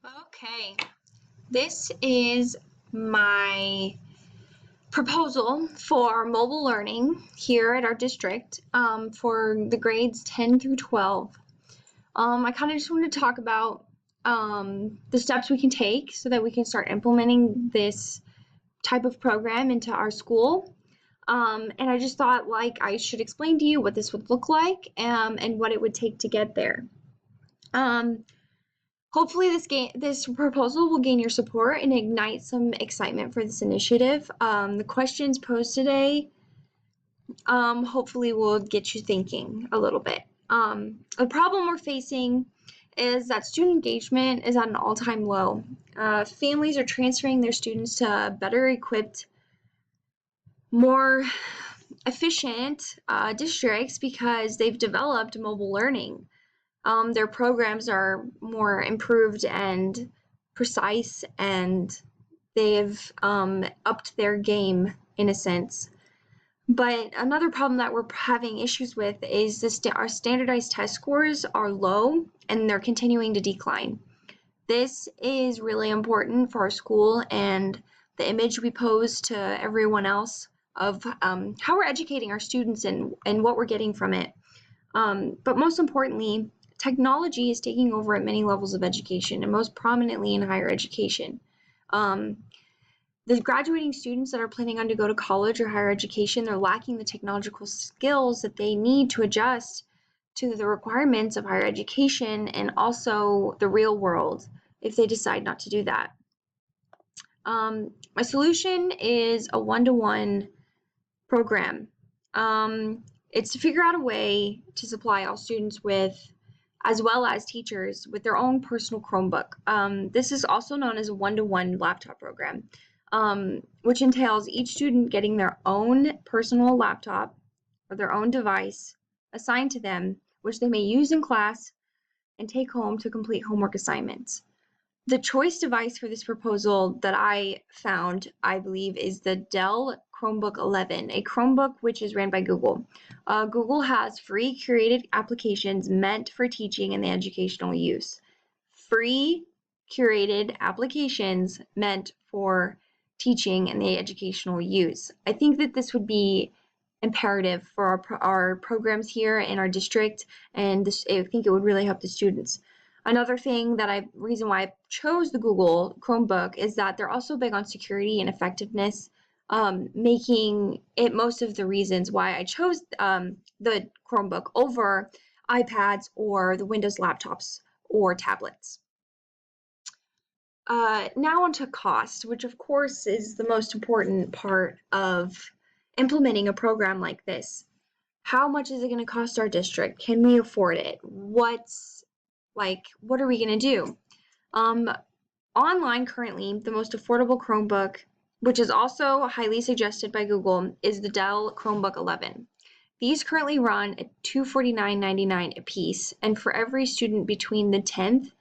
Okay, this is my proposal for mobile learning here at our district for the grades 10 through 12. I kind of just want to talk about the steps we can take so that we can start implementing this type of program into our school. And I just thought I should explain to you what this would look like and what it would take to get there. Hopefully this proposal will gain your support and ignite some excitement for this initiative. The questions posed today hopefully will get you thinking a little bit. The problem we're facing is that student engagement is at an all-time low. Families are transferring their students to better equipped, more efficient districts because they've developed mobile learning. Their programs are more improved and precise, and they've upped their game in a sense. But another problem that we're having issues with is our standardized test scores are low and they're continuing to decline. This is really important for our school and the image we pose to everyone else of how we're educating our students and what we're getting from it. But most importantly, technology is taking over at many levels of education, and most prominently in higher education. The graduating students that are planning on to go to college or higher education, they're lacking the technological skills that they need to adjust to the requirements of higher education and also the real world if they decide not to do that. My solution is a one-to-one program. It's to figure out a way to supply all students with, as well as teachers, with their own personal Chromebook. This is also known as a one-to-one laptop program, which entails each student getting their own personal laptop or their own device assigned to them, which they may use in class and take home to complete homework assignments. The choice device for this proposal that I found, I believe, is the Dell Chromebook 11, a Chromebook which is ran by Google. Google has free curated applications meant for teaching and the educational use. Free curated applications meant for teaching and the educational use. I think that this would be imperative for our programs here in our district, and I think it would really help the students. Another thing reason why I chose the Google Chromebook is that they're also big on security and effectiveness, making it most of the reasons why I chose the Chromebook over iPads or the Windows laptops or tablets. Now onto cost, which of course is the most important part of implementing a program like this. How much is it going to cost our district? Can we afford it? What are we going to do? Online currently, the most affordable Chromebook, which is also highly suggested by Google, is the Dell Chromebook 11. These currently run at $249.99 a piece, and for every student between the 10th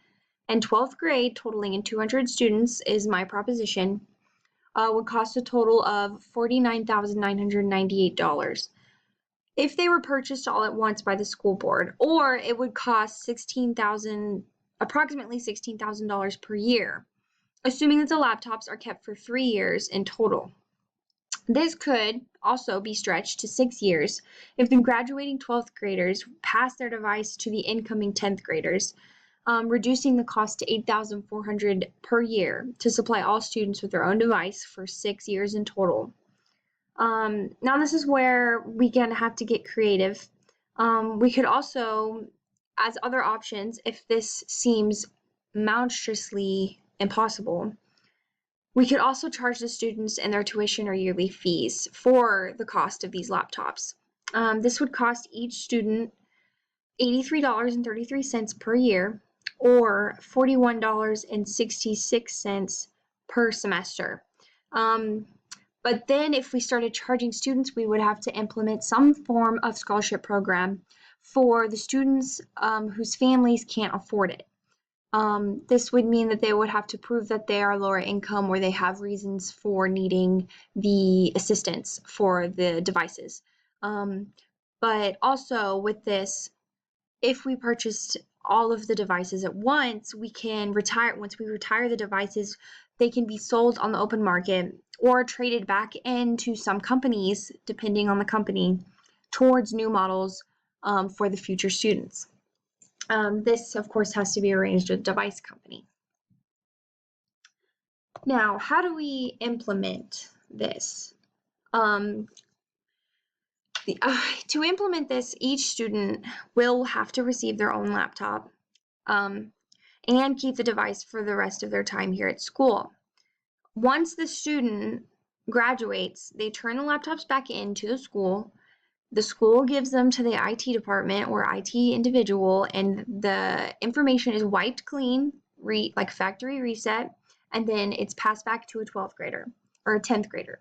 and 12th grade, totaling in 200 students, is my proposition, would cost a total of $49,998 if they were purchased all at once by the school board, or it would cost approximately $16,000 per year, assuming that the laptops are kept for 3 years in total. This could also be stretched to 6 years if the graduating 12th graders pass their device to the incoming 10th graders, reducing the cost to $8,400 per year to supply all students with their own device for 6 years in total. Now this is where we can have to get creative. We could also, as other options, if this seems monstrously impossible, we could also charge the students and their tuition or yearly fees for the cost of these laptops. This would cost each student $83.33 per year, or $41.66 per semester. But then if we started charging students, we would have to implement some form of scholarship program for the students whose families can't afford it. This would mean that they would have to prove that they are lower income or they have reasons for needing the assistance for the devices. But also with this, if we purchased all of the devices at once, once we retire the devices, they can be sold on the open market or traded back into some companies, depending on the company, towards new models for the future students. This, of course, has to be arranged with the device company. Now, how do we implement this? To implement this, each student will have to receive their own laptop and keep the device for the rest of their time here at school. Once the student graduates, they turn the laptops back into the school. The school gives them to the IT department or IT individual, and the information is wiped clean, like factory reset, and then it's passed back to a 12th grader or a 10th grader.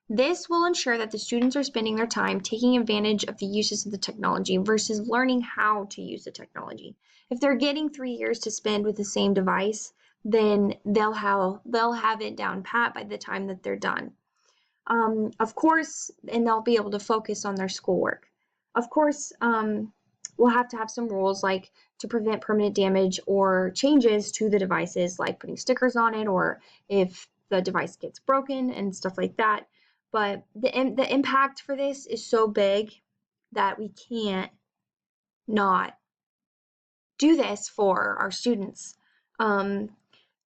This will ensure that the students are spending their time taking advantage of the uses of the technology versus learning how to use the technology. If they're getting 3 years to spend with the same device, then they'll have it down pat by the time that they're done. Of course, and they'll be able to focus on their schoolwork. Of course, we'll have to have some rules like to prevent permanent damage or changes to the devices, like putting stickers on it or if the device gets broken and stuff like that. But the impact for this is so big that we can't not do this for our students.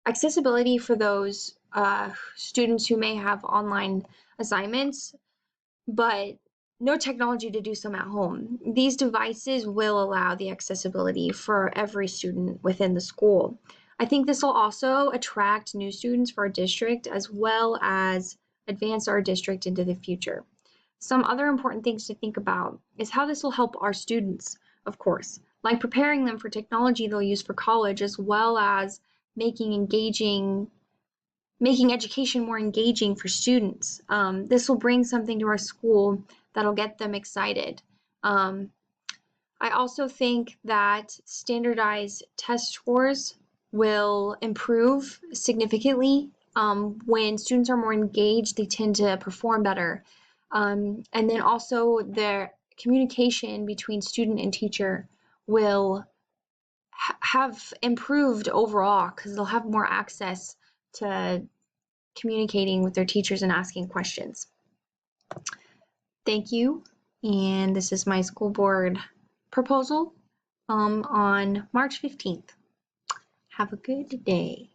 Accessibility for those students who may have online assignments, but no technology to do some at home. These devices will allow the accessibility for every student within the school. I think this will also attract new students for our district as well as advance our district into the future. Some other important things to think about is how this will help our students, of course, like preparing them for technology they'll use for college as well as making education more engaging for students. This will bring something to our school that'll get them excited. I also think that standardized test scores will improve significantly. When students are more engaged, they tend to perform better. And then also their communication between student and teacher will have improved overall because they'll have more access to communicating with their teachers and asking questions. Thank you, and this is my school board proposal on March 15th. Have a good day.